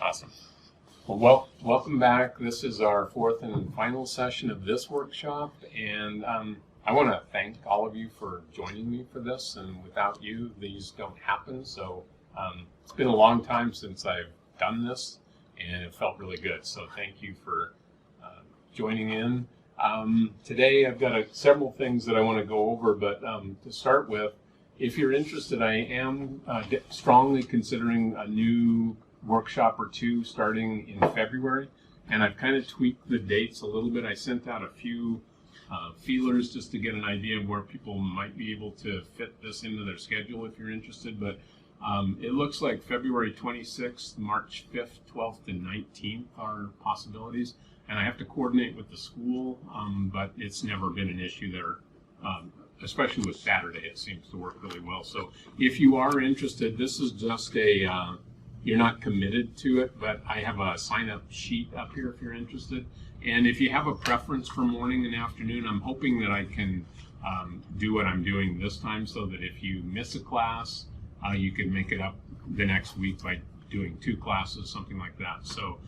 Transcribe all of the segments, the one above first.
Awesome. Welcome back. This is our fourth and final session of this workshop, and I want to thank all of you for joining me for this, and without you, these don't happen. So it's been a long time since I've done this, and it felt really good. So thank you for joining in. Today I've got several things that I want to go over, but to start with, if you're interested, I am strongly considering a new workshop or two starting in February, and I've kind of tweaked the dates a little bit. I sent out a few feelers just to get an idea of where people might be able to fit this into their schedule if you're interested, but it looks like February 26th, March 5th, 12th, and 19th are possibilities, and I have to coordinate with the school, but it's never been an issue there. Especially with Saturday, it seems to work really well. So if you are interested, this is just you're not committed to it, but I have a sign-up sheet up here if you're interested. And if you have a preference for morning and afternoon, I'm hoping that I can do what I'm doing this time so that if you miss a class, you can make it up the next week by doing 2 classes, something like that. So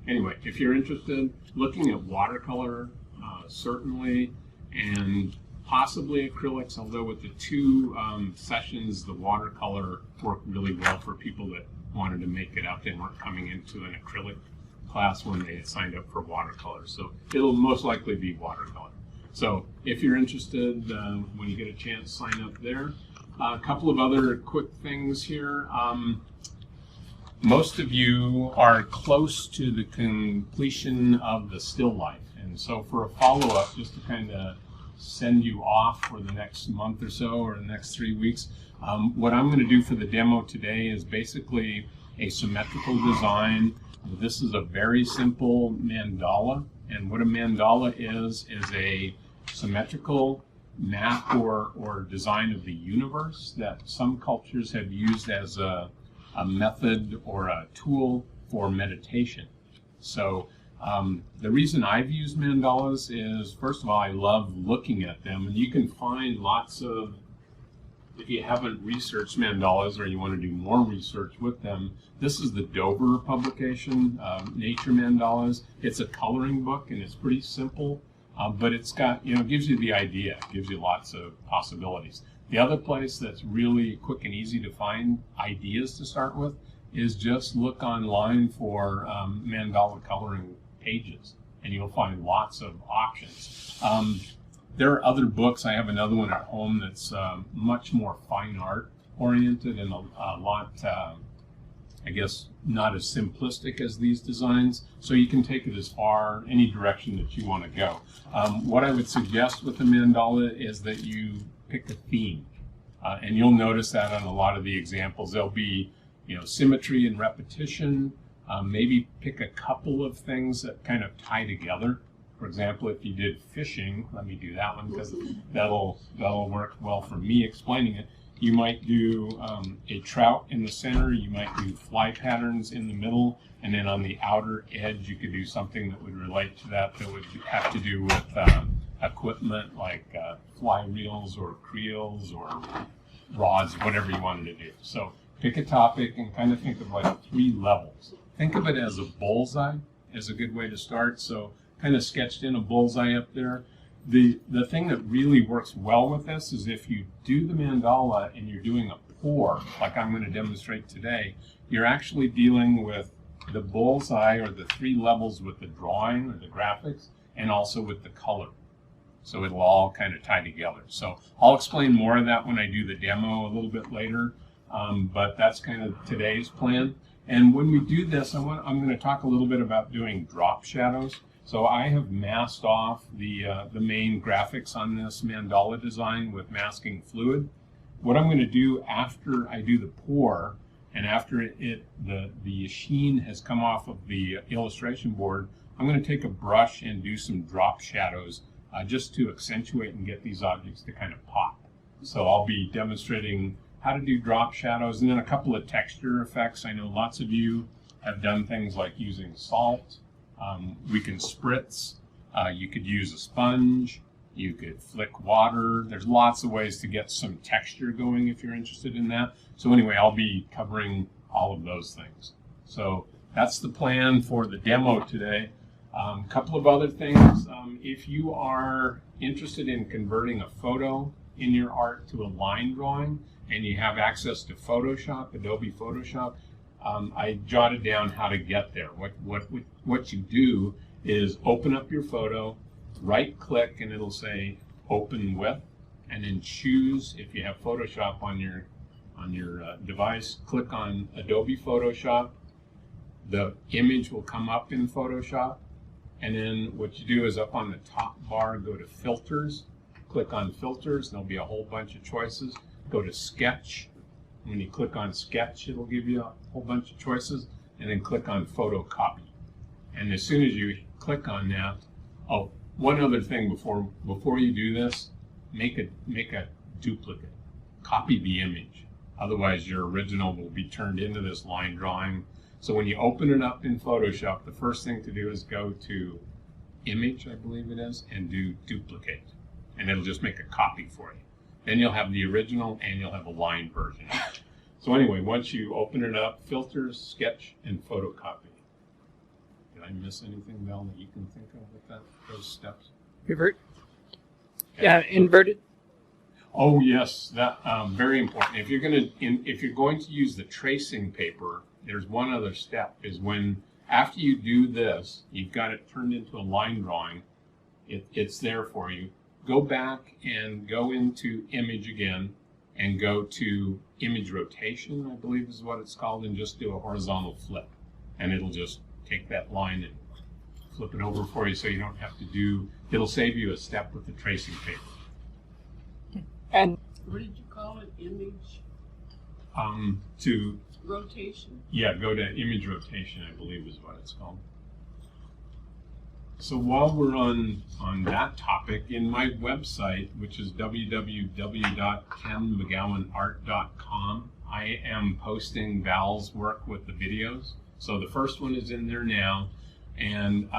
anyway, if you're interested, looking at watercolor, certainly, and possibly acrylics, although with the 2 sessions, the watercolor worked really well for people that wanted to make it up. They weren't coming into an acrylic class when they had signed up for watercolor. So it'll most likely be watercolor. So if you're interested, when you get a chance, sign up there. A couple of other quick things here. Most of you are close to the completion of the still life. And so for a follow-up, just to kind of send you off for the next month or so, or the next 3 weeks. What I'm going to do for the demo today is basically a symmetrical design. This is a very simple mandala, and what a mandala is a symmetrical map or design of the universe that some cultures have used as a method or a tool for meditation. So the reason I've used mandalas is, first of all, I love looking at them, and you can find lots of, if you haven't researched mandalas or you want to do more research with them, this is the Dover publication, Nature Mandalas. It's a coloring book, and it's pretty simple, but it's got, gives you the idea, gives you lots of possibilities. The other place that's really quick and easy to find ideas to start with is just look online for mandala coloring pages, and you'll find lots of options. There are other books. I have another one at home that's much more fine art oriented and a lot, I guess, not as simplistic as these designs. So you can take it as far, any direction that you want to go. What I would suggest with the mandala is that you pick a theme, and you'll notice that on a lot of the examples. There'll be, symmetry and repetition. Maybe pick a couple of things that kind of tie together. For example, if you did fishing, let me do that one because that'll work well for me explaining it. You might do a trout in the center, you might do fly patterns in the middle, and then on the outer edge you could do something that would relate to that would have to do with equipment like fly reels or creels or rods, whatever you wanted to do. So pick a topic and kind of think of like 3 levels. Think of it as a bullseye as a good way to start. So kind of sketched in a bullseye up there. The thing that really works well with this is if you do the mandala and you're doing a pour, like I'm going to demonstrate today, you're actually dealing with the bullseye or the 3 levels with the drawing or the graphics and also with the color. So it'll all kind of tie together. So I'll explain more of that when I do the demo a little bit later, but that's kind of today's plan. And when we do this, I'm going to talk a little bit about doing drop shadows. So I have masked off the main graphics on this mandala design with masking fluid. What I'm going to do after I do the pour and after the sheen has come off of the illustration board, I'm going to take a brush and do some drop shadows just to accentuate and get these objects to kind of pop. So I'll be demonstrating how to do drop shadows and then a couple of texture effects. I know lots of you have done things like using salt. We can spritz. You could use a sponge. You could flick water. There's lots of ways to get some texture going if you're interested in that. So anyway, I'll be covering all of those things. So that's the plan for the demo today. A couple of other things. If you are interested in converting a photo in your art to a line drawing and you have access to Photoshop, Adobe Photoshop, I jotted down how to get there. What you do is open up your photo, right click, and it'll say open with, and then choose, if you have Photoshop on your device, click on Adobe Photoshop. The image will come up in Photoshop, and then what you do is up on the top bar, go to Filters, click on Filters, and there'll be a whole bunch of choices. Go to Sketch. When you click on Sketch, it'll give you a whole bunch of choices, and then click on Photocopy. And as soon as you click on that, oh, one other thing before you do this, make a duplicate. Copy the image. Otherwise, your original will be turned into this line drawing. So when you open it up in Photoshop, the first thing to do is go to Image, I believe it is, and do Duplicate. And it'll just make a copy for you. Then you'll have the original and you'll have a line version. So anyway, once you open it up, Filters, Sketch, and Photocopy. Did I miss anything, Val, that you can think of with those steps? Revert. Okay. Yeah, inverted. Oh yes, that very important. If you're going to use the tracing paper, there's one other step, is when after you do this, you've got it turned into a line drawing. It's there for you. Go back and go into Image again and go to Image Rotation, I believe is what it's called, and just do a horizontal flip. And it'll just take that line and flip it over for you, so you don't have to do, it'll save you a step with the tracing paper. And What did you call it? Image To rotation? Yeah, go to Image Rotation, I believe is what it's called. So while we're on that topic, in my website, which is www.kenmcgowanart.com, I am posting Val's work with the videos. So the first one is in there now, and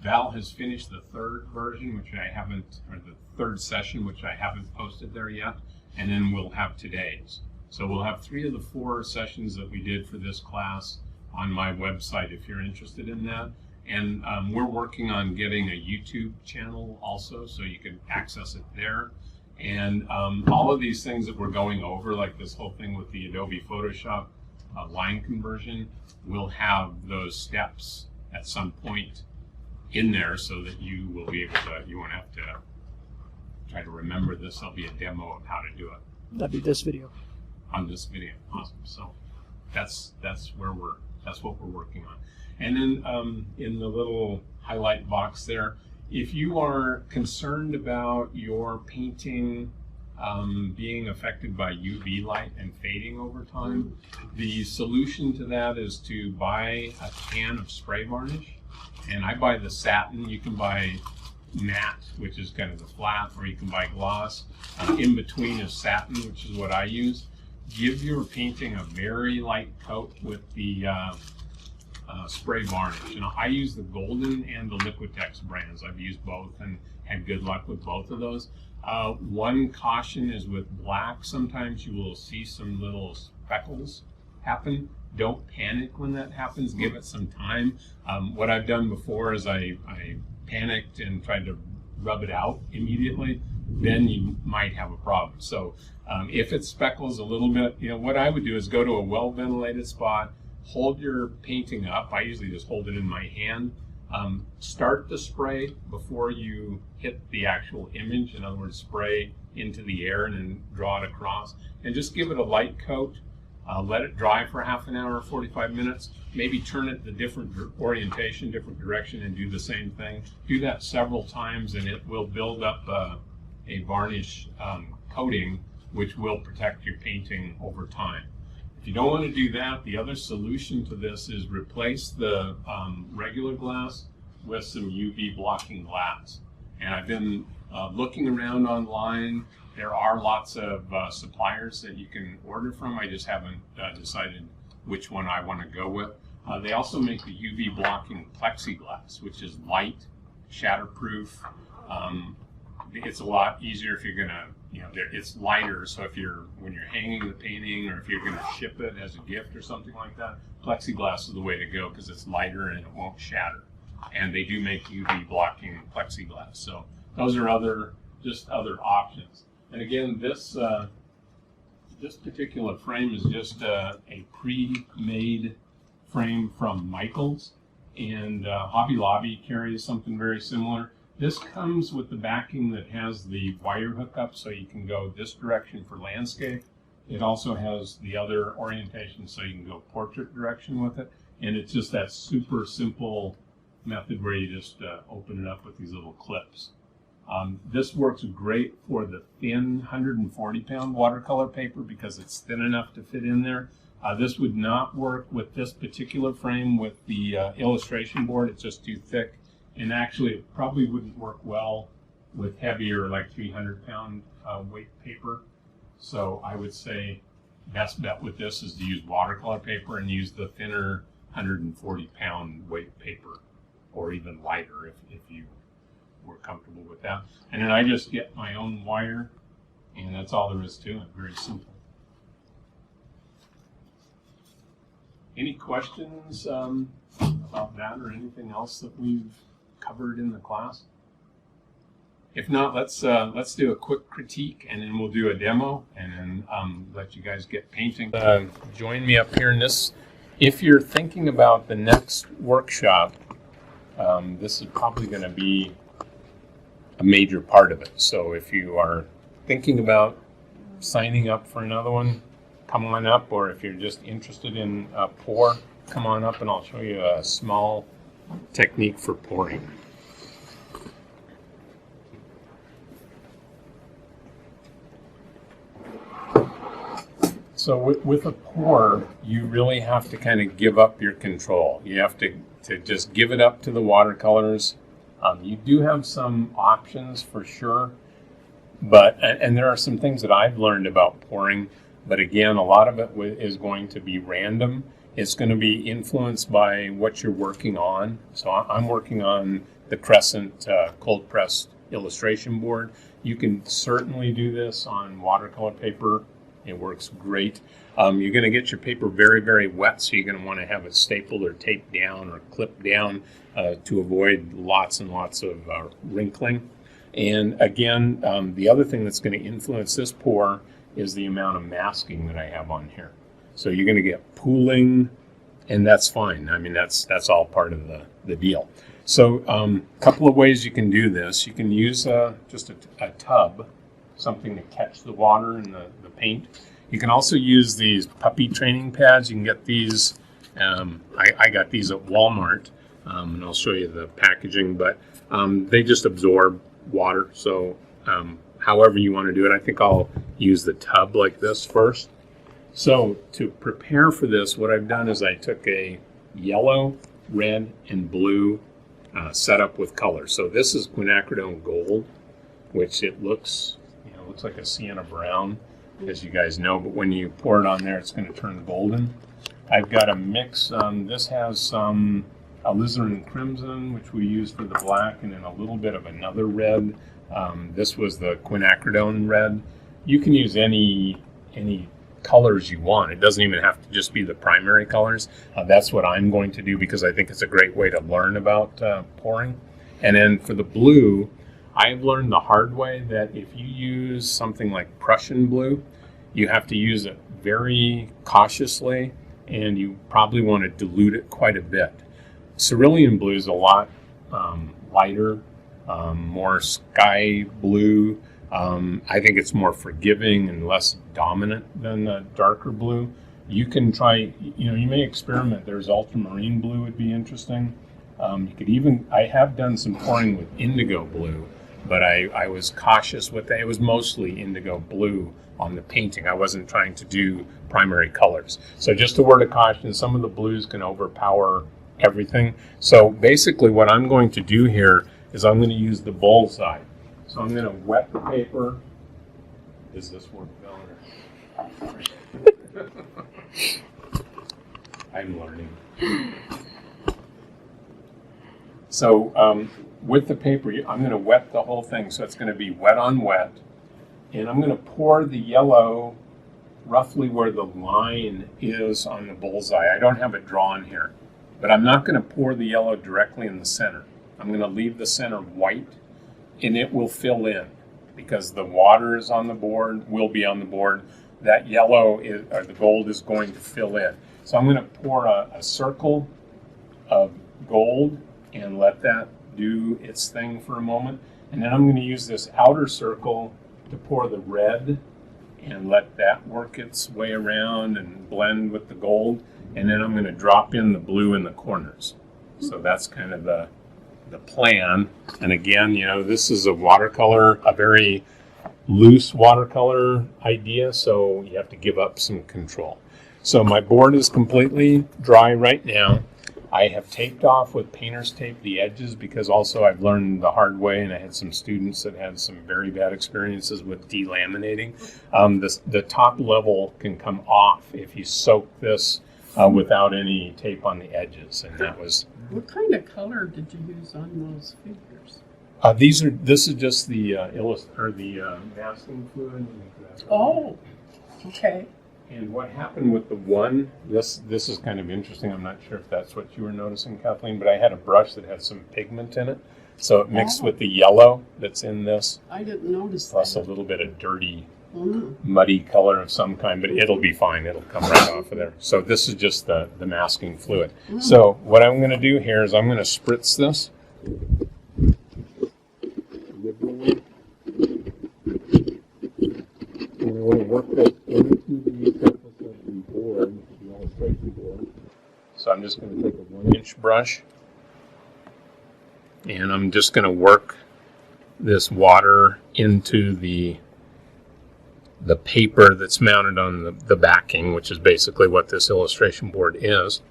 Val has finished the third version, which I haven't, or the third session, which I haven't posted there yet, and then we'll have today's. So we'll have 3 of the 4 sessions that we did for this class on my website if you're interested in that. And we're working on getting a YouTube channel also, so you can access it there. And all of these things that we're going over, like this whole thing with the Adobe Photoshop line conversion, will have those steps at some point in there so that you will be able to, you won't have to try to remember this. There'll be a demo of how to do it. that'd be this video. On this video. Awesome. So that's what we're working on. And then in the little highlight box there, if you are concerned about your painting being affected by UV light and fading over time, the solution to that is to buy a can of spray varnish. And I buy the satin. You can buy matte, which is kind of the flat, or you can buy gloss. In between is satin, which is what I use. Give your painting a very light coat with the spray varnish. And I use the Golden and the Liquitex brands. I've used both and had good luck with both of those. One caution is with black, sometimes you will see some little speckles happen. Don't panic when that happens. Give it some time. What I've done before is I panicked and tried to rub it out immediately. Then you might have a problem. So if it speckles a little bit, what I would do is go to a well-ventilated spot, hold your painting up. I usually just hold it in my hand. Start the spray before you hit the actual image. In other words, spray into the air and then draw it across. And just give it a light coat. Let it dry for half an hour, 45 minutes. Maybe turn it the different orientation, different direction, and do the same thing. Do that several times, and it will build up a varnish coating, which will protect your painting over time. If you don't want to do that, the other solution to this is replace the regular glass with some UV blocking glass. And I've been looking around online. There are lots of suppliers that you can order from. I just haven't decided which one I want to go with. They also make the UV blocking plexiglass, which is light, shatterproof, it's a lot easier if you're gonna, it's lighter. So when you're hanging the painting, or if you're gonna ship it as a gift or something like that, plexiglass is the way to go because it's lighter and it won't shatter. And they do make UV blocking plexiglass. So those are other options. And again, this particular frame is just a pre-made frame from Michaels, and Hobby Lobby carries something very similar. This comes with the backing that has the wire hookup, so you can go this direction for landscape. It also has the other orientation, so you can go portrait direction with it. And it's just that super simple method where you just open it up with these little clips. This works great for the thin 140-pound watercolor paper because it's thin enough to fit in there. This would not work with this particular frame with the illustration board. It's just too thick. And actually, it probably wouldn't work well with heavier, like 300-pound weight paper. So I would say best bet with this is to use watercolor paper and use the thinner 140-pound weight paper, or even lighter if you were comfortable with that. And then I just get my own wire, and that's all there is to it. Very simple. Any questions about that or anything else that we've covered in the class? If not, let's do a quick critique, and then we'll do a demo, and then let you guys get painting. Join me up here in this. If you're thinking about the next workshop, this is probably going to be a major part of it. So if you are thinking about signing up for another one, come on up. Or if you're just interested in pour, come on up and I'll show you a small technique for pouring. So with a pour, you really have to kind of give up your control. You have to just give it up to the watercolors. You do have some options for sure, and there are some things that I've learned about pouring, but again, a lot of it is going to be random. It's going to be influenced by what you're working on. So I'm working on the Crescent cold pressed illustration board. You can certainly do this on watercolor paper. It works great. You're going to get your paper very, very wet, so you're going to want to have it stapled or taped down or clipped down to avoid lots and lots of wrinkling. And again, the other thing that's going to influence this pour is the amount of masking that I have on here. So you're going to get pooling, and that's fine. I mean, that's all part of the deal. So a couple of ways you can do this. You can use just a tub, something to catch the water and the paint. You can also use these puppy training pads. You can get these. I got these at Walmart, and I'll show you the packaging, but they just absorb water. So however you want to do it, I think I'll use the tub like this first. So to prepare for this, what I've done is I took a yellow, red, and blue setup with color. So this is quinacridone gold, which it looks like a sienna brown, as you guys know, but when you pour it on there, it's going to turn golden. I've got a mix. This has some alizarin crimson, which we use for the black, and then a little bit of another red. This was the quinacridone red. You can use any colors you want. It doesn't even have to just be the primary colors. That's what I'm going to do because I think it's a great way to learn about pouring. And then for the blue, I've learned the hard way that if you use something like Prussian blue, you have to use it very cautiously, and you probably want to dilute it quite a bit. Cerulean blue is a lot lighter, more sky blue. I think it's more forgiving and less dominant than the darker blue. You can try, you may experiment. There's ultramarine blue would be interesting. You could even, I have done some pouring with indigo blue, but I was cautious with that. It was mostly indigo blue on the painting. I wasn't trying to do primary colors. So just a word of caution, some of the blues can overpower everything. So basically what I'm going to do here is I'm going to use the bullseye. So I'm going to wet the paper. Does this work better? I'm learning. So with the paper, I'm going to wet the whole thing. So it's going to be wet on wet. And I'm going to pour the yellow roughly where the line is on the bullseye. I don't have it drawn here. But I'm not going to pour the yellow directly in the center. I'm going to leave the center white, and it will fill in because the water is on the board, will be on the board. That yellow or the gold is going to fill in. So I'm going to pour a circle of gold and let that do its thing for a moment. And then I'm going to use this outer circle to pour the red and let that work its way around and blend with the gold. And then I'm going to drop in the blue in the corners. So that's kind of the plan. And again, this is a watercolor, a very loose watercolor idea, so you have to give up some control. So my board is completely dry right now. I have taped off with painter's tape the edges because also I've learned the hard way, and I had some students that had some very bad experiences with delaminating. The top level can come off if you soak this without any tape on the edges, and that was. What kind of color did you use on those figures? This is just the masking fluid. Oh, okay. And what happened with the one, this is kind of interesting. I'm not sure if that's what you were noticing, Kathleen, but I had a brush that had some pigment in it. So it mixed with the yellow that's in this. I didn't notice that. Plus a little bit of dirty, muddy color of some kind, but it'll be fine. It'll come right off of there. So this is just the masking fluid. So what I'm going to do here is I'm going to spritz this. And I want to work that into the surface of the board, the illustration board. So I'm just going to take a 1-inch brush, and I'm just going to work this water into the paper that's mounted on the backing, which is basically what this illustration board is.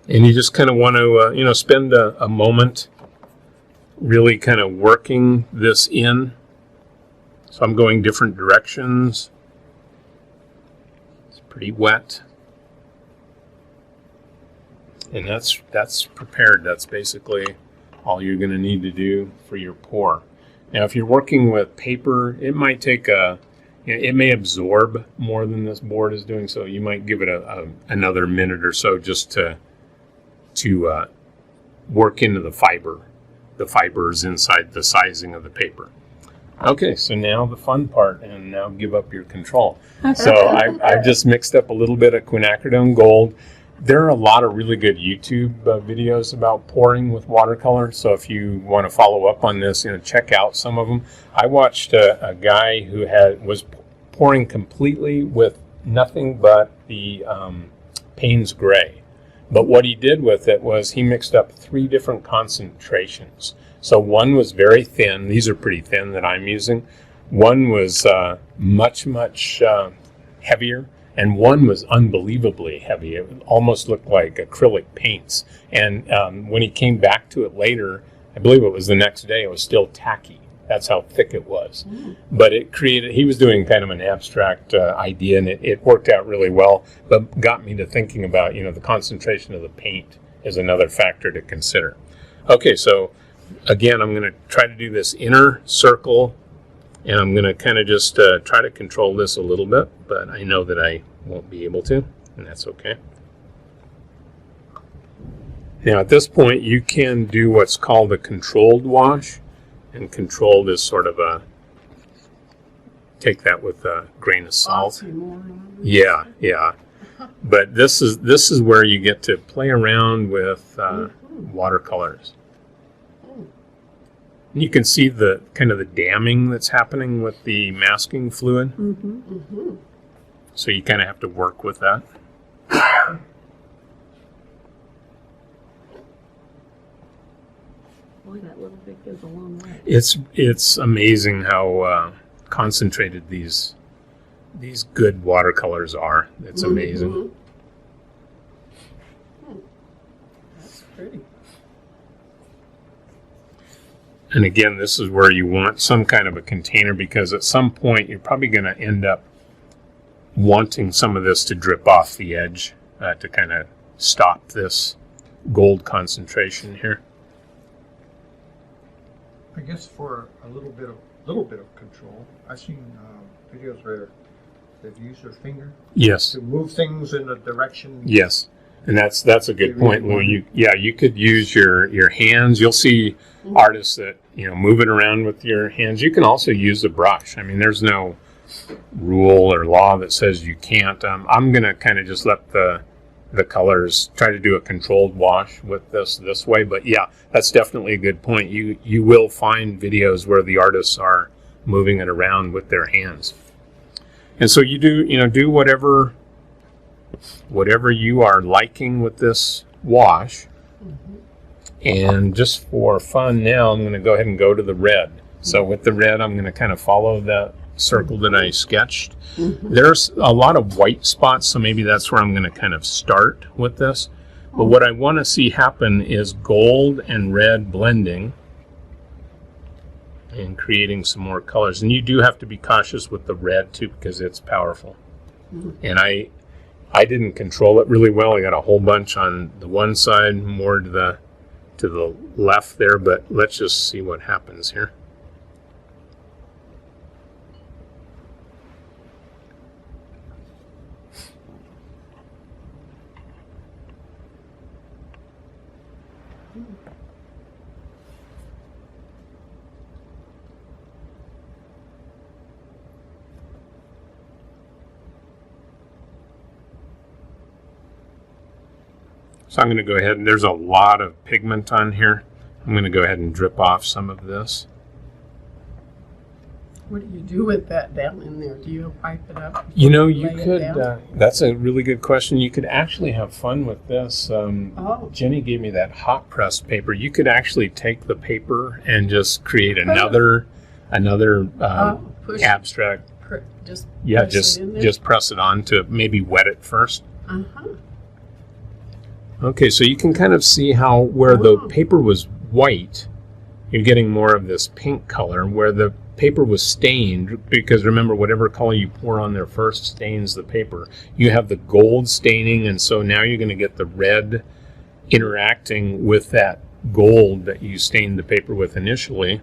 And you just kind of want to, spend a moment really kind of working this in. So I'm going different directions. It's pretty wet. And that's prepared. That's basically all you're going to need to do for your pour. Now, if you're working with paper, it might take it may absorb more than this board is doing, so you might give it another minute or so just to work into the fibers inside the sizing of the paper. Okay, so now the fun part, and now give up your control. So I've just mixed up a little bit of quinacridone gold. There are a lot of really good YouTube videos about pouring with watercolor, so if you want to follow up on this, check out some of them. I watched a guy who was pouring completely with nothing but the Payne's Gray. But what he did with it was he mixed up 3 different concentrations. So one was very thin. These are pretty thin that I'm using. One was much heavier, and one was unbelievably heavy. It almost looked like acrylic paints. And when he came back to it later, I believe it was the next day, it was still tacky. That's how thick it was. But he was doing kind of an abstract idea, and it worked out really well, but got me to thinking about, the concentration of the paint is another factor to consider. Okay, so again, I'm going to try to do this inner circle, and I'm going to kind of just try to control this a little bit, but I know that I won't be able to, and that's okay. Now, at this point, you can do what's called a controlled wash, and controlled is sort of take that with a grain of salt. Yeah. But this is where you get to play around with watercolors. You can see the kind of the damming that's happening with the masking fluid. So you kind of have to work with that. Boy, that little bit goes a long way. It's amazing how concentrated these good watercolors are. It's amazing. That's pretty. And again, this is where you want some kind of a container, because at some point you're probably going to end up wanting some of this to drip off the edge to kind of stop this gold concentration here. I guess for a little bit of control, I've seen videos where they've used their finger Yes. to move things in a direction. Yes. And that's a good point, Lou. You could use your hands. You'll see artists that move it around with your hands. You can also use a brush. I mean, there's no rule or law that says you can't. I'm gonna kind of just let the colors try to do a controlled wash with this way. But yeah, that's definitely a good point. You will find videos where the artists are moving it around with their hands. And so you do whatever you are liking with this wash. And just for fun now, I'm going to go ahead and go to the red. So with the red, I'm going to kind of follow that circle that I sketched. There's a lot of white spots, so maybe that's where I'm going to kind of start with this. But what I want to see happen is gold and red blending and creating some more colors. And you do have to be cautious with the red too, because it's powerful. And I didn't control it really well. I got a whole bunch on the one side, more to the left there, but let's just see what happens here. So I'm going to go ahead, and there's a lot of pigment on here. I'm going to go ahead and drip off some of this. What do you do with that down in there? Do you pipe it up? You could, that's a really good question. You could actually have fun with this. Jenny gave me that hot press paper. You could actually take the paper and just create another abstract. Just press it on to maybe wet it first. Okay, so you can kind of see how where the paper was white, you're getting more of this pink color. Where the paper was stained, because remember, whatever color you pour on there first stains the paper. You have the gold staining, and so now you're going to get the red interacting with that gold that you stained the paper with initially.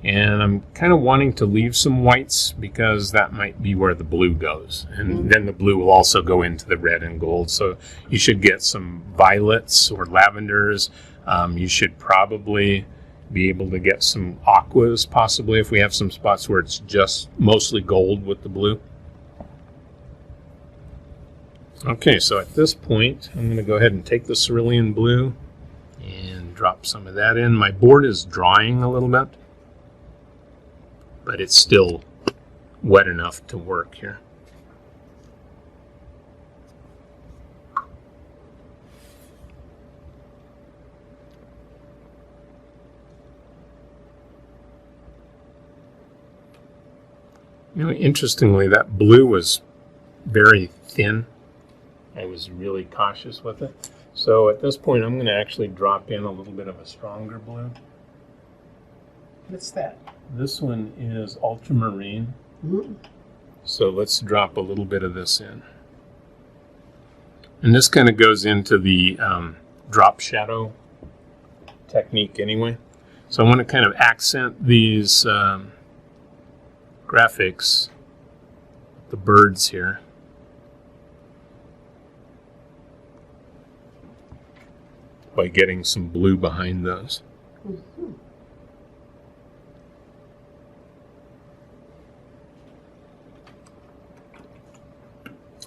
And I'm kind of wanting to leave some whites because that might be where the blue goes. And then the blue will also go into the red and gold. So you should get some violets or lavenders. You should probably be able to get some aquas, possibly, if we have some spots where it's just mostly gold with the blue. Okay, so at this point, I'm going to go ahead and take the cerulean blue and drop some of that in. My board is drying a little bit, but it's still wet enough to work here. Interestingly, that blue was very thin. I was really cautious with it. So at this point, I'm going to actually drop in a little bit of a stronger blue. What's that? This one is ultramarine. So let's drop a little bit of this in. And this kind of goes into the drop shadow technique anyway. So I want to kind of accent these graphics, the birds here. By getting some blue behind those.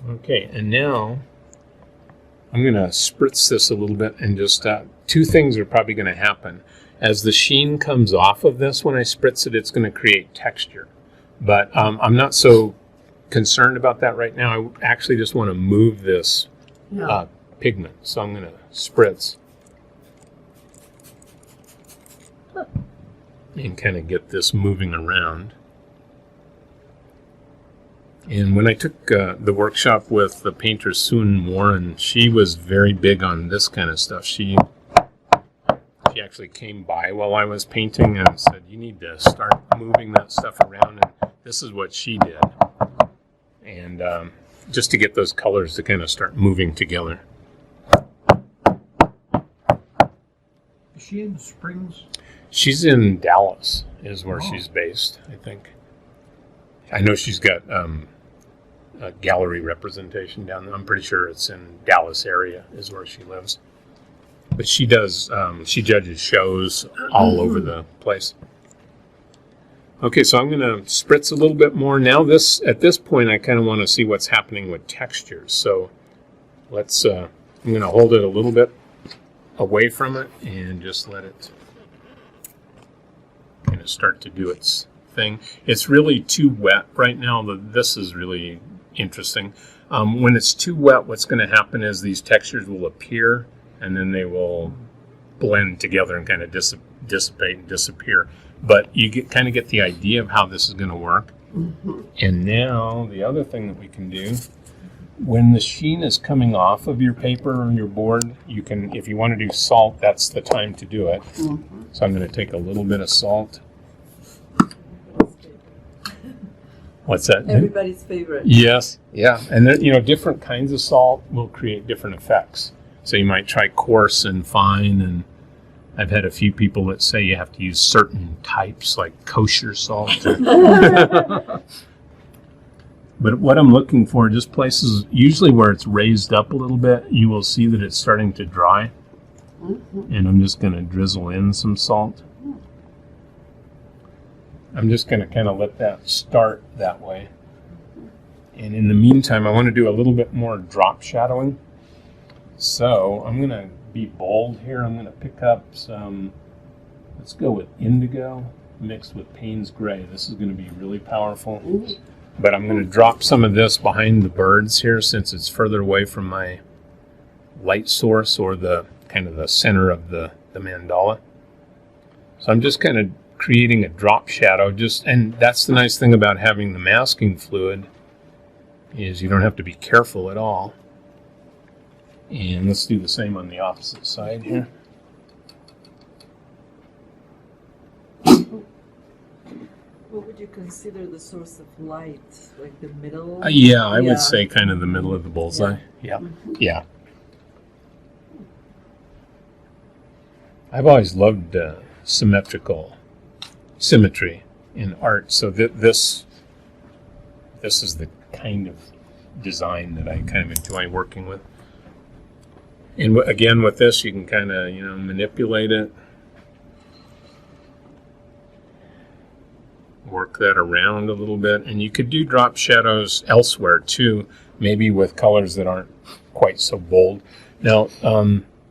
Okay, and now I'm going to spritz this a little bit, and just two things are probably going to happen. As the sheen comes off of this, when I spritz it, it's going to create texture. But I'm not so concerned about that right now. I actually just want to move this pigment. So I'm going to spritz and kind of get this moving around. And when I took the workshop with the painter Soon Warren, she was very big on this kind of stuff. She actually came by while I was painting and said, you need to start moving that stuff around. And this is what she did. And just to get those colors to kind of start moving together. she in Springs? She's in Dallas, is where Oh. she's based, I think. I know she's got a gallery representation down there. I'm pretty sure it's in Dallas area is where she lives. But she does, she judges shows all over the place. Okay, so I'm going to spritz a little bit more. Now at this point, I kind of want to see what's happening with textures. So let's, I'm going to hold it a little bit away from it and just let it kind of start to do its thing. It's really too wet right now. This is really interesting. When it's too wet, what's going to happen is these textures will appear and then they will blend together and kind of dissipate and disappear. But you kind of get the idea of how this is going to work. Mm-hmm. And now the other thing that we can do, when the sheen is coming off of your paper or your board, you can, if you want to do salt, that's the time to do it. Mm-hmm. So I'm going to take a little bit of salt. What's that? Everybody's favorite. Yes. Yeah. And then, different kinds of salt will create different effects. So you might try coarse and fine, and I've had a few people that say you have to use certain types, like kosher salt. But what I'm looking for, just places, usually where it's raised up a little bit, you will see that it's starting to dry. Mm-hmm. And I'm just going to drizzle in some salt. I'm just going to kind of let that start that way. And in the meantime, I want to do a little bit more drop shadowing. So I'm going to be bold here. I'm going to pick up some, let's go with indigo mixed with Payne's gray. This is going to be really powerful. But I'm going to drop some of this behind the birds here since it's further away from my light source or the kind of the center of the mandala. So I'm just kind of creating a drop shadow, and that's the nice thing about having the masking fluid is you don't have to be careful at all. And let's do the same on the opposite side here. What would you consider the source of light? Like the middle? Yeah, I would say kind of the middle of the bullseye. Yeah. Yeah. I've always loved symmetry in art. So this is the kind of design that I kind of enjoy working with. And again, with this, you can kind of, manipulate it. Work that around a little bit. And you could do drop shadows elsewhere too, maybe with colors that aren't quite so bold. Now,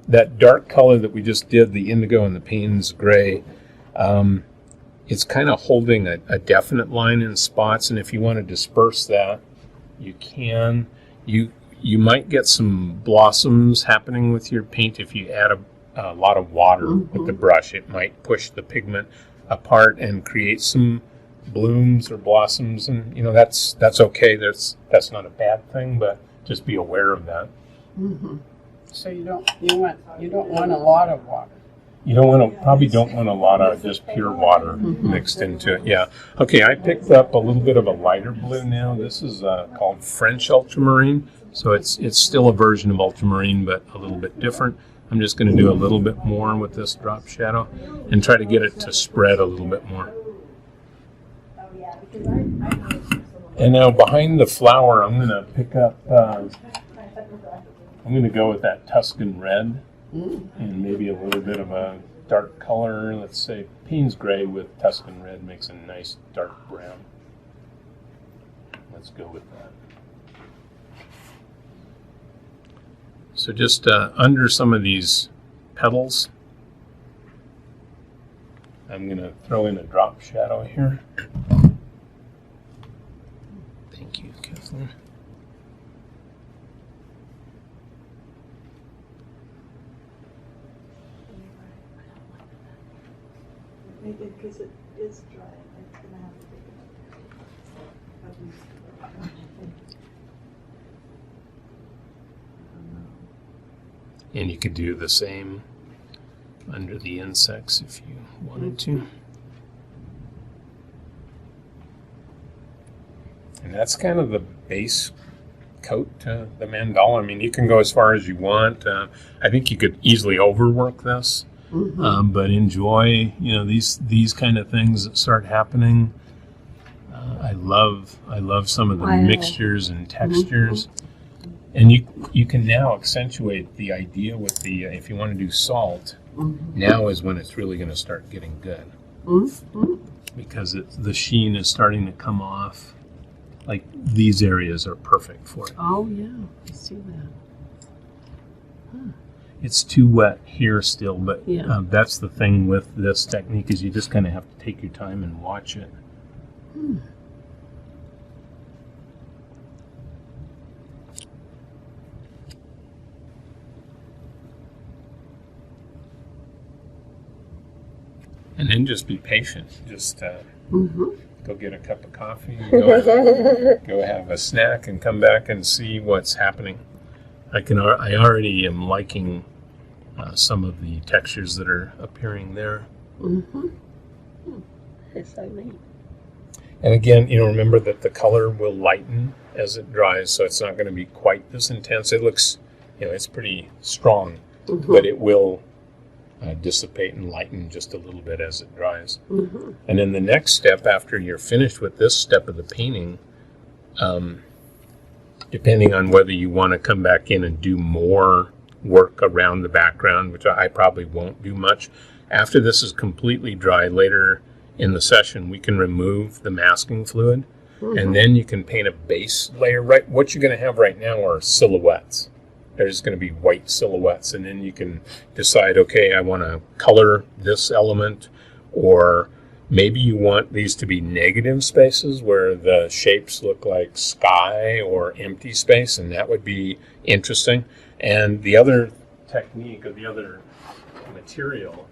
that dark color that we just did, the indigo and the Payne's gray, it's kind of holding a definite line in spots. And if you want to disperse that, you can. You might get some blossoms happening with your paint if you add a lot of water with the brush. It might push the pigment apart and create some blooms or blossoms, and that's okay. That's not a bad thing, but just be aware of that. Mm-hmm. So you don't want a lot of water. You probably don't want a lot of just pure water mixed into it. Yeah. Okay, I picked up a little bit of a lighter blue now. This is called French ultramarine. So it's still a version of ultramarine, but a little bit different. I'm just going to do a little bit more with this drop shadow and try to get it to spread a little bit more. And now behind the flower, I'm going to pick up, I'm going to go with that Tuscan red and maybe a little bit of a dark color. Let's say Payne's gray with Tuscan red makes a nice dark brown. Let's go with that. So just under some of these petals, I'm going to throw in a drop shadow here. Thank you, Kathleen. Because it is dry. I'm going to have to take it. And you could do the same under the insects if you wanted to. And that's kind of the base coat to the mandala. I mean, you can go as far as you want. I think you could easily overwork this. But enjoy, these kind of things that start happening. I love some of the mixtures and textures. And you can now accentuate the idea with the, if you want to do salt, now is when it's really going to start getting good. Because the sheen is starting to come off. Like these areas are perfect for it. Oh, yeah, I see that. Huh. It's too wet here still, but Yeah. that's the thing with this technique is you just kind of have to take your time and watch it. And then just be patient. Just go get a cup of coffee, go have a snack, and come back and see what's happening. I already am liking some of the textures that are appearing there. It's so neat. And again, remember that the color will lighten as it dries, so it's not going to be quite this intense. It looks, it's pretty strong, but it will dissipate and lighten just a little bit as it dries. And then the next step, after you're finished with this step of the painting, depending on whether you want to come back in and do more work around the background, which I probably won't do much. After this is completely dry, later in the session, we can remove the masking fluid, and then you can paint a base layer. Right, what you're going to have right now are silhouettes. There's going to be white silhouettes, and then you can decide, okay, I want to color this element, or maybe you want these to be negative spaces where the shapes look like sky or empty space, and that would be interesting. And the other technique, or the other material,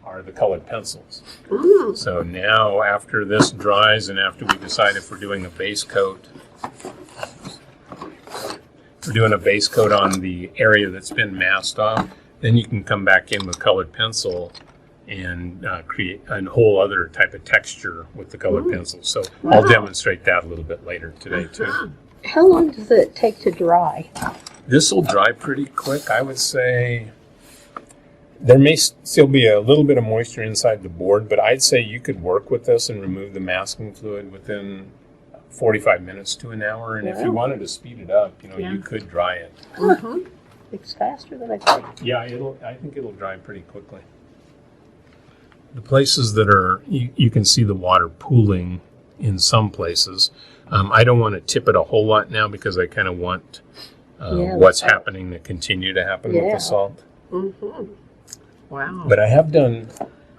are the colored pencils. So now, after this dries and after we decide if we're doing a base coat, on the area that's been masked off, then you can come back in with colored pencil and create a whole other type of texture with the colored pencil. So I'll demonstrate that a little bit later today too. How long does it take to dry? This will dry pretty quick. I would say there may still be a little bit of moisture inside the board, but I'd say you could work with this and remove the masking fluid within 45 minutes to an hour. And if you wanted to speed it up, you could dry it. It's faster than I thought. Yeah, I think it'll dry pretty quickly. The places that are, you can see the water pooling in some places. I don't want to tip it a whole lot now because I kind of want what's happening to continue to happen with the salt. Wow. But I have done,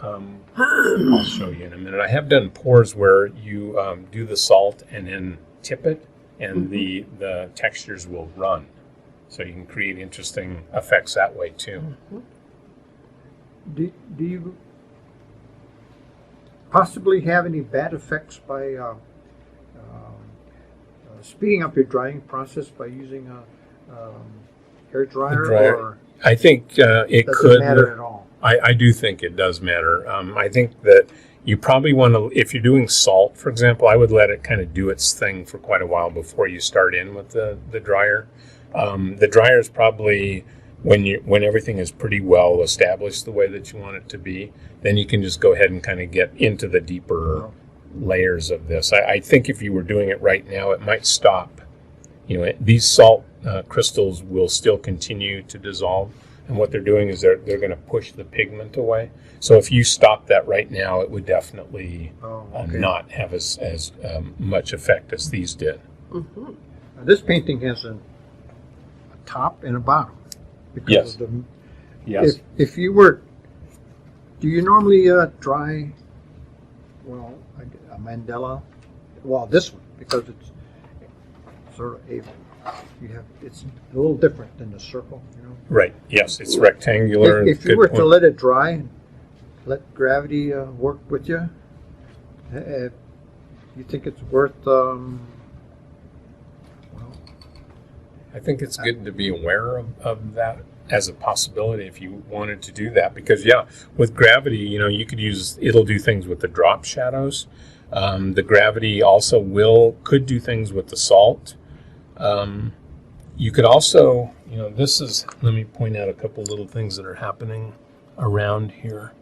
I'll show you in a minute, I have done pours where you do the salt and then tip it, and the textures will run. So you can create interesting effects that way too. Do you possibly have any bad effects by speeding up your drying process by using a hair dryer? Or I think it does could it matter at all? I do think it does matter. I think that you probably want to, if you're doing salt, for example, I would let it kind of do its thing for quite a while before you start in with the dryer. The dryer is probably when everything is pretty well established the way that you want it to be, then you can just go ahead and kind of get into the deeper layers of this. I think if you were doing it right now, it might stop. These salt crystals will still continue to dissolve, and what they're doing is they're going to push the pigment away. So if you stop that right now, it would definitely not have as much effect as these did. Now, this painting has a top and a bottom. Yes. Of the, Yes. If you were, do you normally dry, a mandala? Well, this one, because it's sort of it's a little different than the circle, Right. Yes, it's rectangular. If you were to let it dry and let gravity work with you, you think it's worth? I think it's good to be aware of that as a possibility if you wanted to do that, because with gravity, you could it'll do things with the drop shadows. The gravity also could do things with the salt. You could also, this is, let me point out a couple little things that are happening around here.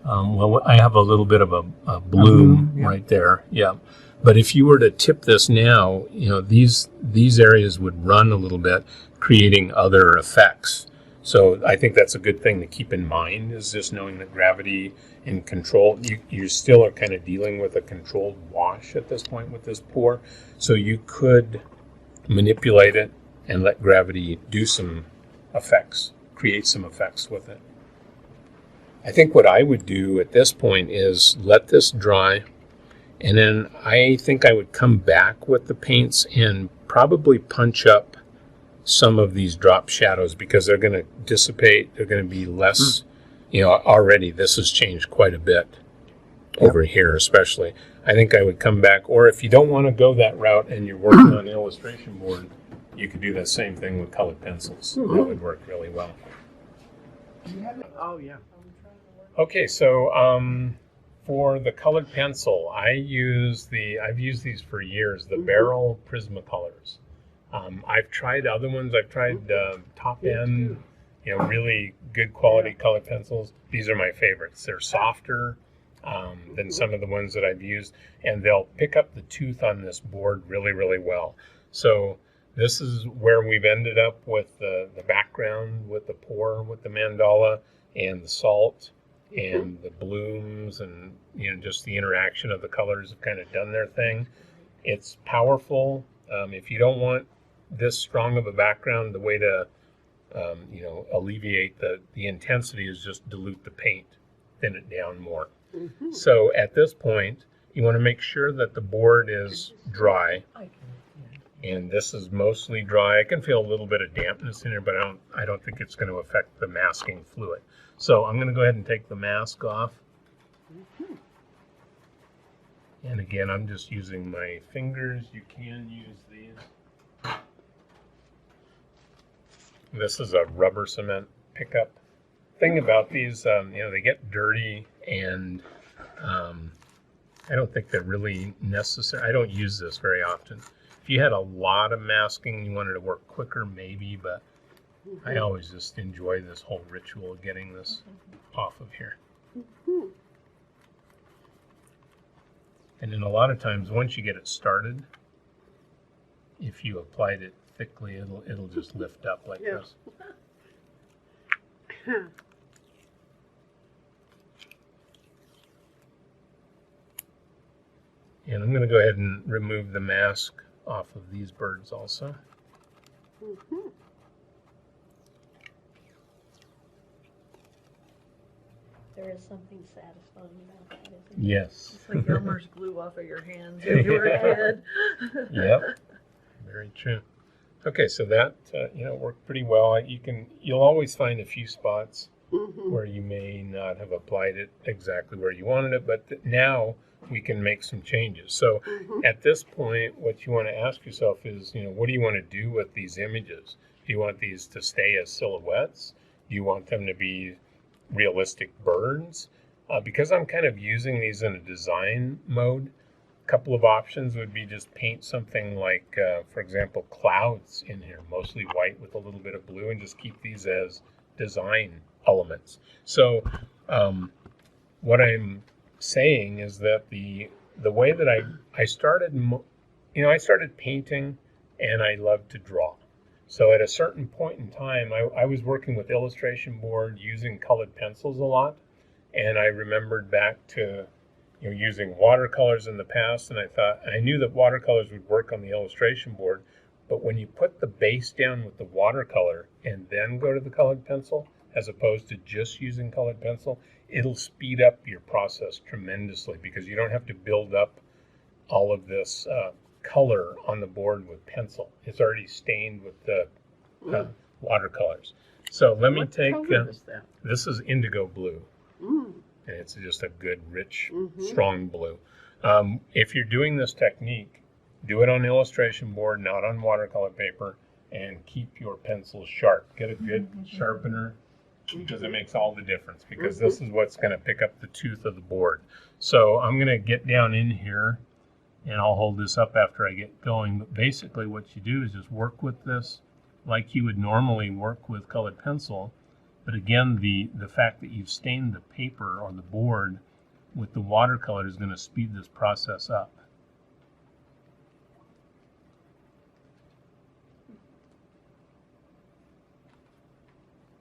Well, I have a little bit of a bloom yeah. right there. Yeah. But if you were to tip this now, these areas would run a little bit, creating other effects. So I think that's a good thing to keep in mind, is just knowing that gravity and control, you still are kind of dealing with a controlled wash at this point with this pour. So you could manipulate it and let gravity do some effects, create some effects with it. I think what I would do at this point is let this dry, and then I think I would come back with the paints and probably punch up some of these drop shadows, because they're going to dissipate. They're going to be less, already this has changed quite a bit over here especially. I think I would come back, or if you don't want to go that route and you're working on an illustration board, you could do the same thing with colored pencils. That would work really well. Oh, yeah. Okay, so for the colored pencil, I've used these for years, the Barrel Prismacolors. I've tried other ones. I've tried top end, really good quality colored pencils. These are my favorites. They're softer than some of the ones that I've used, and they'll pick up the tooth on this board really, really well. So this is where we've ended up with the background, with the pour, with the mandala, and the salt, and the blooms, and just the interaction of the colors have kind of done their thing. It's powerful. If you don't want this strong of a background, the way to alleviate the intensity is just dilute the paint, thin it down more. So at this point, you want to make sure that the board is dry, and this is mostly dry. I can feel a little bit of dampness in here, but I don't think it's going to affect the masking fluid. So I'm going to go ahead and take the mask off. And again, I'm just using my fingers. You can use these. This is a rubber cement pickup. Thing about these, they get dirty, and I don't think they're really necessary. I don't use this very often. If you had a lot of masking, you wanted to work quicker, maybe, but I always just enjoy this whole ritual of getting this off of here. And then a lot of times, once you get it started, if you applied it thickly, it'll just lift up like this. And I'm going to go ahead and remove the mask off of these birds also. There is something satisfying about that, isn't it? Yes. It's like Elmer's glue off of your hands when you were a kid. Yep. Very true. Okay, so that worked pretty well. You'll always find a few spots where you may not have applied it exactly where you wanted it, but now we can make some changes. So at this point, what you want to ask yourself is, what do you want to do with these images? Do you want these to stay as silhouettes? Do you want them to be realistic birds? Because I'm kind of using these in a design mode, a couple of options would be just paint something like, for example, clouds in here, mostly white with a little bit of blue, and just keep these as design elements. So what I'm saying is that the way that I started, I started painting, and I love to draw. So at a certain point in time, I was working with illustration board using colored pencils a lot, and I remembered back to using watercolors in the past, and I knew that watercolors would work on the illustration board, but when you put the base down with the watercolor and then go to the colored pencil, as opposed to just using colored pencil, it'll speed up your process tremendously, because you don't have to build up all of this color on the board with pencil. It's already stained with the watercolors. So let me take, this is indigo blue, and it's just a good, rich, strong blue. If you're doing this technique, do it on illustration board, not on watercolor paper, and keep your pencils sharp. Get a good sharpener, because it makes all the difference, because this is what's going to pick up the tooth of the board. So I'm going to get down in here And I'll hold this up after I get going. But basically what you do is just work with this like you would normally work with colored pencil. But again, the fact that you've stained the paper or the board with the watercolor is going to speed this process up.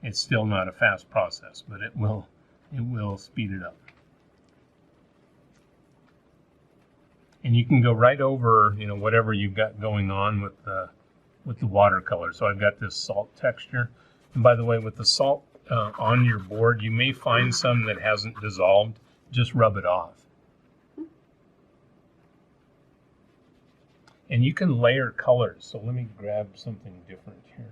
It's still not a fast process, but it will speed it up. And you can go right over, you know, whatever you've got going on with the watercolor. So I've got this salt texture. And by the way, with the salt on your board, you may find some that hasn't dissolved. Just rub it off. And you can layer colors. So let me grab something different here.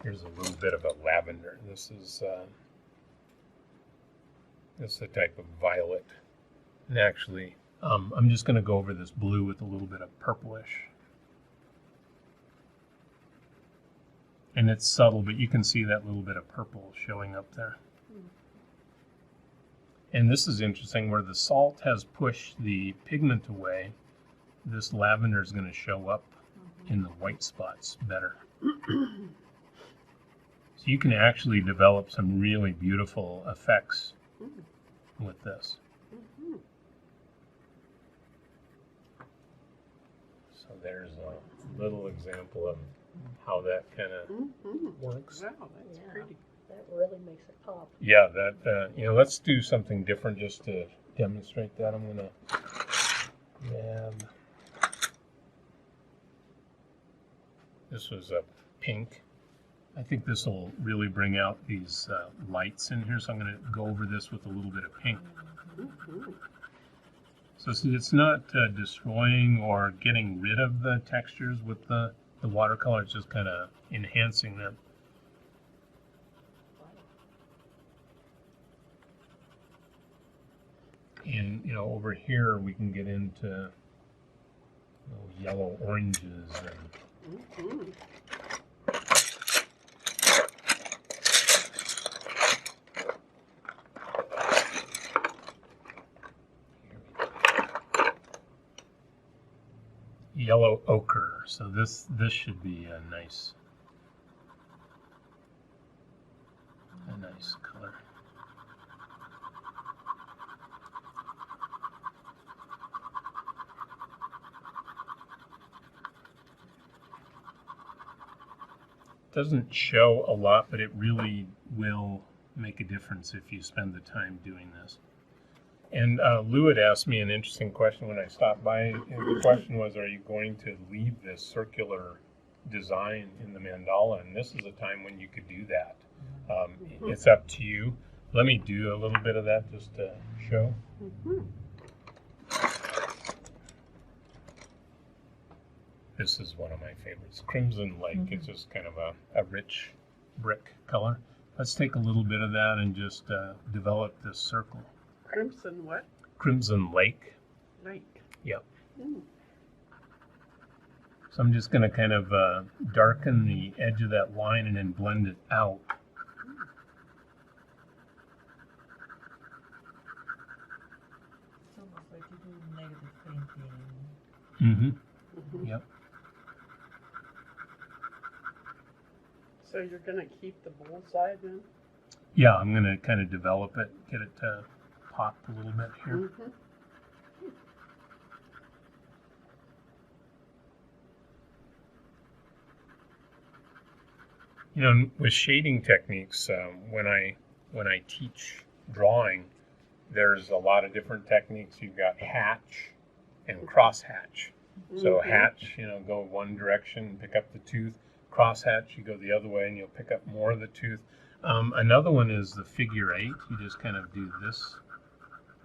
Here's a little bit of a lavender. This is a type of violet. And actually, I'm just going to go over this blue with a little bit of purplish. And it's subtle, but you can see that little bit of purple showing up there. And this is interesting, where the salt has pushed the pigment away, this lavender is going to show up in the white spots better. So you can actually develop some really beautiful effects with this. So there's a little example of how that kind of works. Wow, that's pretty. That really makes it pop. Yeah, that, you know, let's do something different just to demonstrate that. I'm going to grab, this was a pink. I think this will really bring out these lights in here, so I'm going to go over this with a little bit of pink. So see, it's not destroying or getting rid of the textures with the watercolor, it's just kind of enhancing them. And, you know, over here we can get into yellow oranges and yellow ochre. So this should be a nice color. Doesn't show a lot, but it really will make a difference if you spend the time doing this. And Lou had asked me an interesting question when I stopped by. And the question was, are you going to leave this circular design in the mandala? And this is a time when you could do that. It's up to you. Let me do a little bit of that just to show. This is one of my favorites. Crimson Lake. It's just kind of a rich brick color. Let's take a little bit of that and just develop this circle. Crimson what? Crimson Lake. Lake. Yep. So I'm just going to kind of darken the edge of that line and then blend it out. It's almost like you do negative painting. Yep. So you're gonna keep the bullseye then? Yeah, I'm going to kind of develop it, get it to pop a little bit here. You know, with shading techniques, when I teach drawing, there's a lot of different techniques. You've got hatch and cross hatch. So hatch, you know, go one direction, pick up the tooth. Cross hatch, you go the other way and you'll pick up more of the tooth. Another one is the figure 8. You just kind of do this,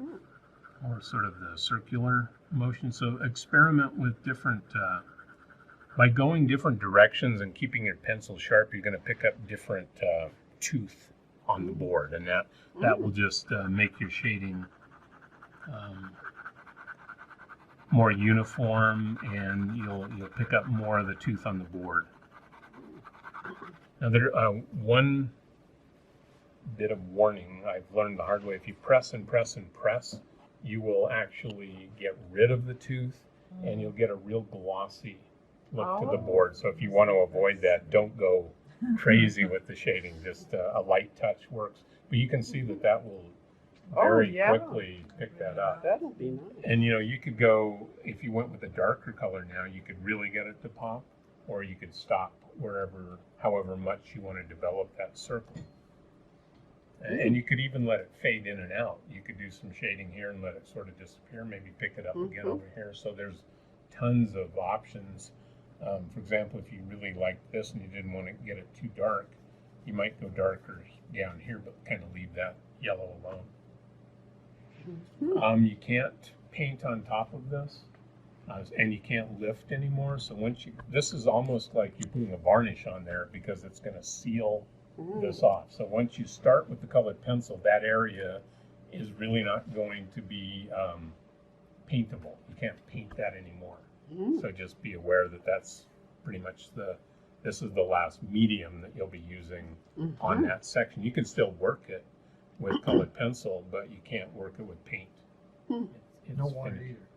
or sort of the circular motion. So experiment with different, by going different directions and keeping your pencil sharp, you're going to pick up different tooth on the board, and that will just make your shading more uniform, and you'll pick up more of the tooth on the board. Now, one bit of warning. I've learned the hard way. If you press and press and press, you will actually get rid of the tooth and you'll get a real glossy look to the board. So if you want to avoid that, don't go crazy with the shading. Just a light touch works. But you can see that that will very quickly pick that up. That'll be nice. And you know, you could go, if you went with a darker color now, you could really get it to pop, or you could stop wherever, however much you want to develop that circle. And you could even let it fade in and out. You could do some shading here and let it sort of disappear, maybe pick it up again over here. So there's tons of options. For example, if you really liked this and you didn't want to get it too dark, you might go darker down here, but kind of leave that yellow alone. You can't paint on top of this, and you can't lift anymore. So once you, this is almost like you're putting a varnish on there because it's going to seal this off. So once you start with the colored pencil, that area is really not going to be paintable. You can't paint that anymore. So just be aware that that's pretty much this is the last medium that you'll be using on that section. You can still work it with colored pencil, but you can't work it with paint. It's No water finished. either.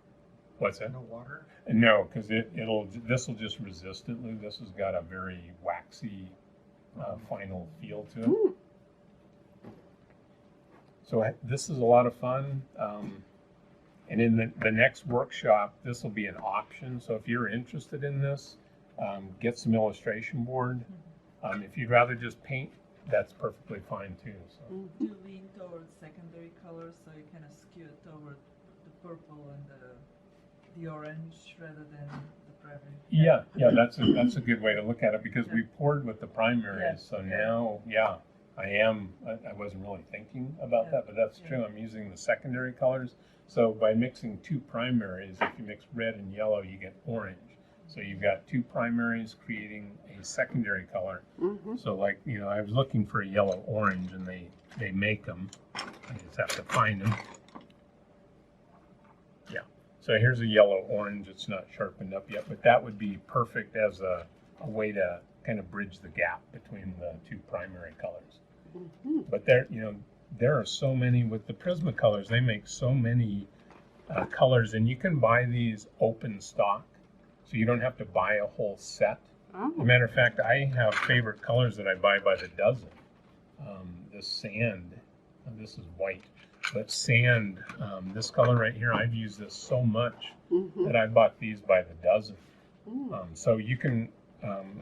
What's that? No water? No, because this will just resist it, Lou. This has got a very waxy final feel to it. So this is a lot of fun. And in the next workshop, this will be an option. So if you're interested in this, get some illustration board. If you'd rather just paint, that's perfectly fine too. So. You lean towards secondary colors, so you kind of skew it toward the purple and the orange rather than the primary. Yeah, that's a good way to look at it because we poured with the primaries. So now, I wasn't really thinking about that, but that's true. I'm using the secondary colors. So by mixing two primaries, if you mix red and yellow, you get orange. So you've got two primaries creating a secondary color. So like, you know, I was looking for a yellow orange and they make them. I just have to find them. Yeah. So here's a yellow orange. It's not sharpened up yet, but that would be perfect as a way to kind of bridge the gap between the two primary colors. But there are so many with the Prismacolors. They make so many colors, and you can buy these open stock, so you don't have to buy a whole set. As a matter of fact, I have favorite colors that I buy by the dozen. This sand, and this is white, but sand, this color right here, I've used this so much that I bought these by the dozen. So you can,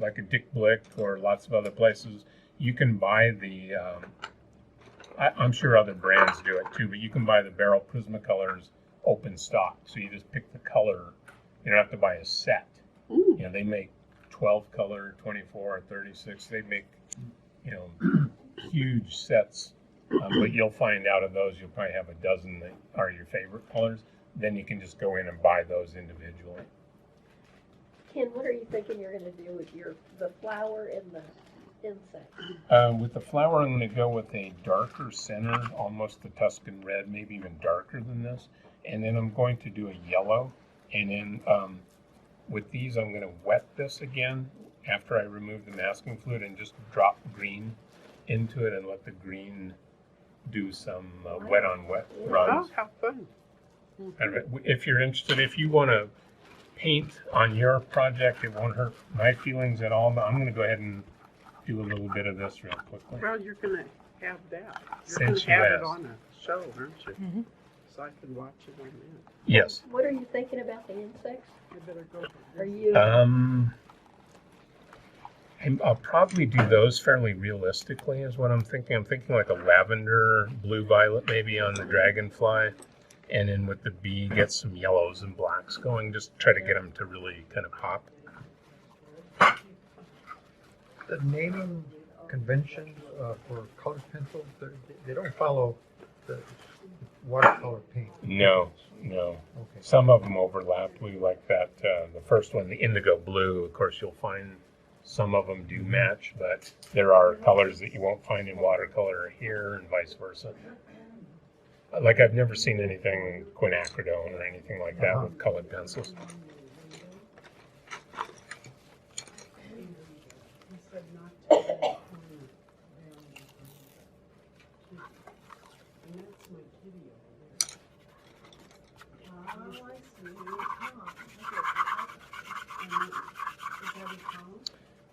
like a Dick Blick or lots of other places, you can buy the, I'm sure other brands do it too, but you can buy the Barrel Prismacolors open stock. So you just pick the color. You don't have to buy a set. You know, they make 12 color, 24, 36. They make, you know, huge sets. But you'll find out of those, you'll probably have a dozen that are your favorite colors. Then you can just go in and buy those individually. Ken, what are you thinking you're going to do with the flower and the insect? With the flower, I'm going to go with a darker center, almost the Tuscan red, maybe even darker than this. And then I'm going to do a yellow. And then with these, I'm going to wet this again after I remove the masking fluid and just drop green into it and let the green do some wet on wet runs. Oh, how fun. If you're interested, if you want to paint on your project, it won't hurt my feelings at all. But I'm going to go ahead and do a little bit of this real quickly. Well, you're going to have that. You're Since going to have you it asked. on a show, aren't you? So I can watch it on that. Yes. What are you thinking about the insects? I better go. Are you? I'll probably do those fairly realistically is what I'm thinking. I'm thinking like a lavender, blue violet maybe on the dragonfly. And then with the bee, get some yellows and blacks going. Just try to get them to really kind of pop. The naming conventions for colored pencils, they don't follow the watercolor paint. No. Okay. Some of them overlap. We like that. The first one, the indigo blue, of course, you'll find some of them do match, but there are colors that you won't find in watercolor here and vice versa. Like I've never seen anything quinacridone or anything like that with colored pencils.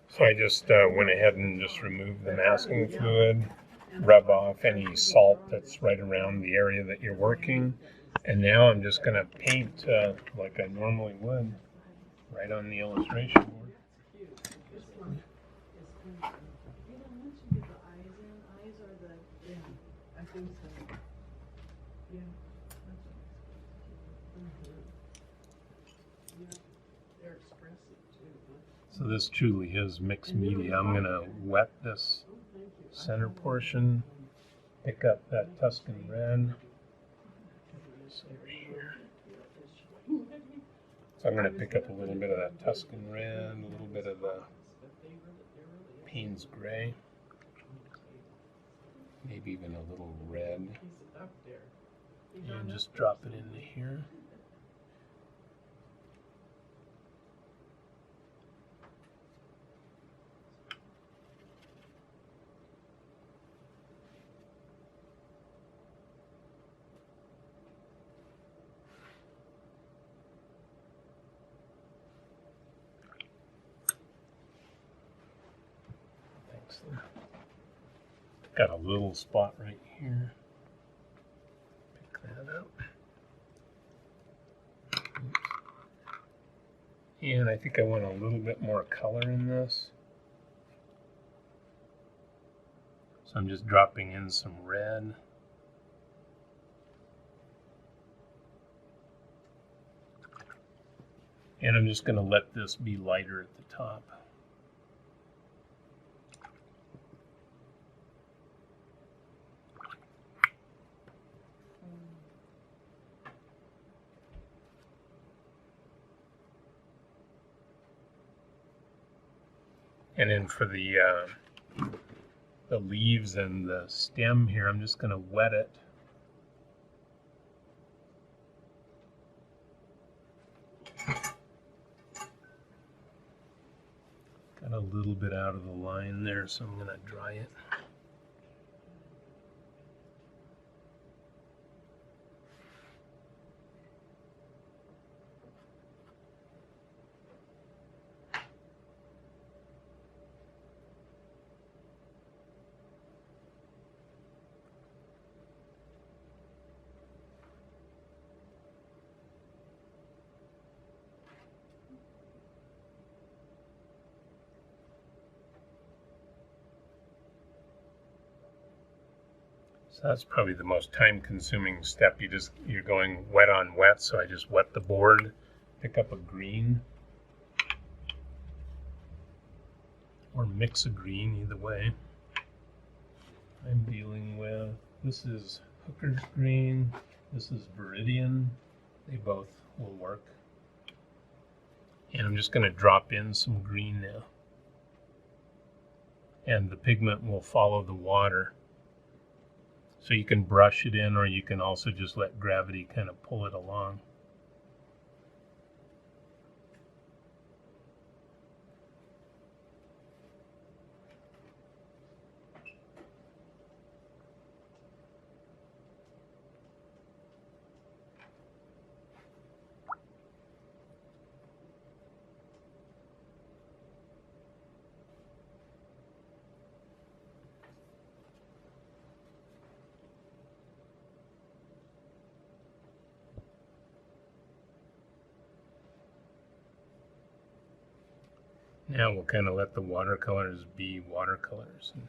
So I just went ahead and just removed the masking fluid, rub off any salt that's right around the area that you're working, and now I'm just going to paint like I normally would right on the illustration board. So this truly is mixed media. I'm going to wet this center portion, pick up that Tuscan red. So I'm going to pick up a little bit of that Tuscan red, a little bit of the Payne's gray, maybe even a little red, and just drop it into here. Got a little spot right here. Pick that up. And I think I want a little bit more color in this. So I'm just dropping in some red. And I'm just going to let this be lighter at the top. And then for the leaves and the stem here, I'm just going to wet it. Got a little bit out of the line there, so I'm going to dry it. So that's probably the most time-consuming step. You're going wet on wet, so I just wet the board, pick up a green, or mix a green, either way. I'm dealing with, this is Hooker's green, this is Viridian. They both will work. And I'm just going to drop in some green now. And the pigment will follow the water. So you can brush it in, or you can also just let gravity kind of pull it along. Now we'll kind of let the watercolors be watercolors and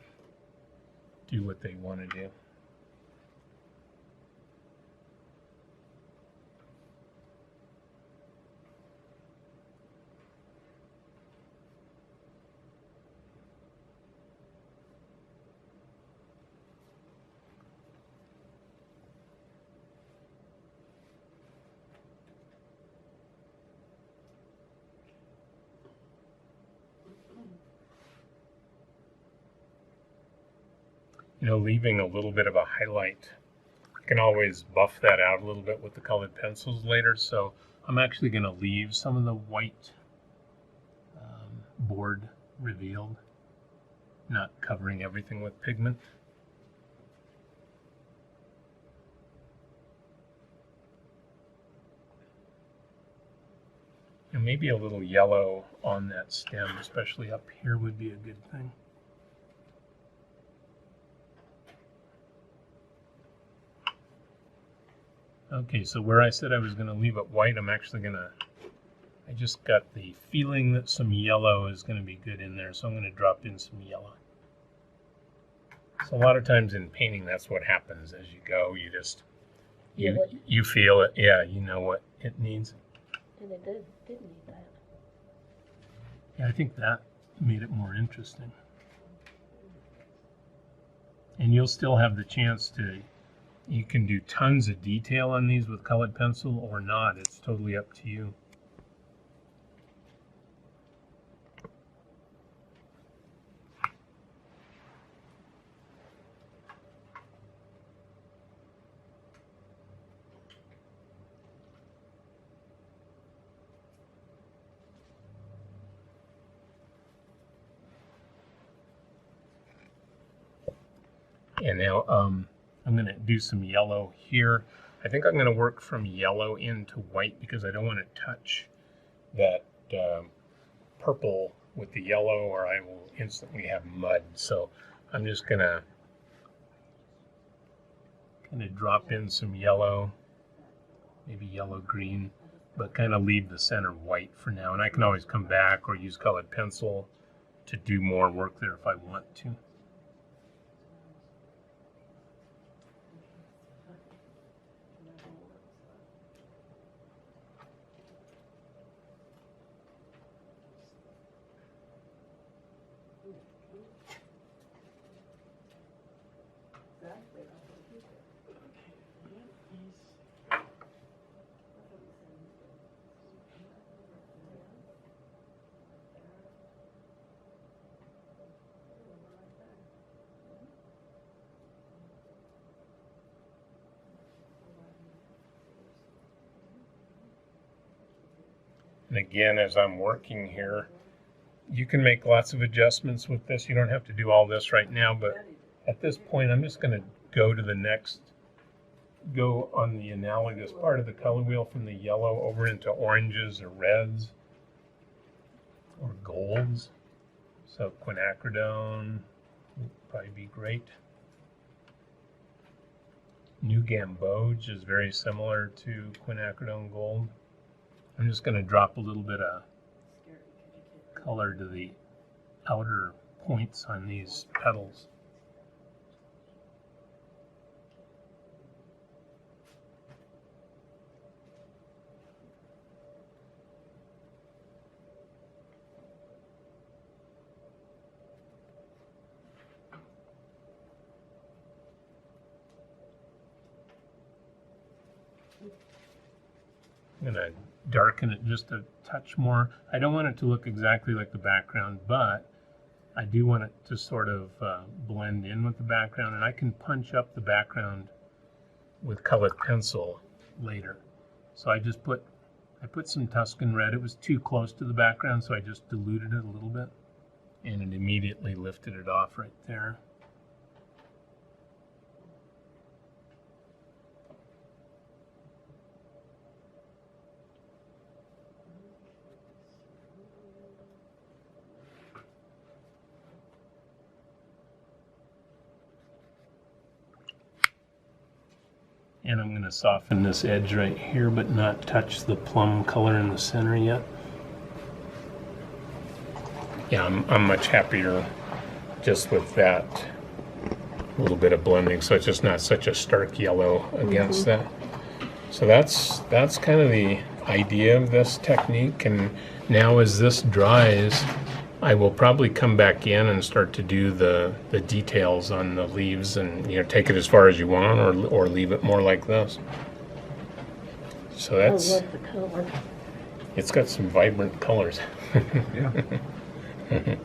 do what they want to do. You know, leaving a little bit of a highlight. You can always buff that out a little bit with the colored pencils later, so I'm actually going to leave some of the white board revealed, not covering everything with pigment. maybe a little yellow on that stem, especially up here, would be a good thing. Okay, so where I said I was going to leave it white, I'm actually going to, I just got the feeling that some yellow is going to be good in there, so I'm going to drop in some yellow. So a lot of times in painting, that's what happens as you go. You just, you feel it. Yeah, you know what it needs. And it did need that. Yeah, I think that made it more interesting. And you'll still have the chance to, you can do tons of detail on these with colored pencil or not. It's totally up to you. And now I'm going to do some yellow here. I think I'm going to work from yellow into white because I don't want to touch that purple with the yellow or I will instantly have mud. So I'm just going to kind of drop in some yellow, maybe yellow green, but kind of leave the center white for now. And I can always come back or use colored pencil to do more work there if I want to. And again, as I'm working here, you can make lots of adjustments with this. You don't have to do all this right now, but at this point, I'm just going to go to the next, go on the analogous part of the color wheel from the yellow over into oranges or reds or golds. So quinacridone would probably be great. New gamboge is very similar to quinacridone gold. I'm just going to drop a little bit of color to the outer points on these petals. I'm going to darken it just a touch more. I don't want it to look exactly like the background, but I do want it to sort of blend in with the background, and I can punch up the background with colored pencil later. So I put some Tuscan red. It was too close to the background, so I just diluted it a little bit, and it immediately lifted it off right there. And I'm going to soften this edge right here, but not touch the plum color in the center yet. Yeah, I'm much happier just with that little bit of blending, so it's just not such a stark yellow against that. So that's kind of the idea of this technique. And now as this dries, I will probably come back in and start to do the details on the leaves and take it as far as you want or leave it more like this. So that's, I love the color. it's got some vibrant colors. Yeah.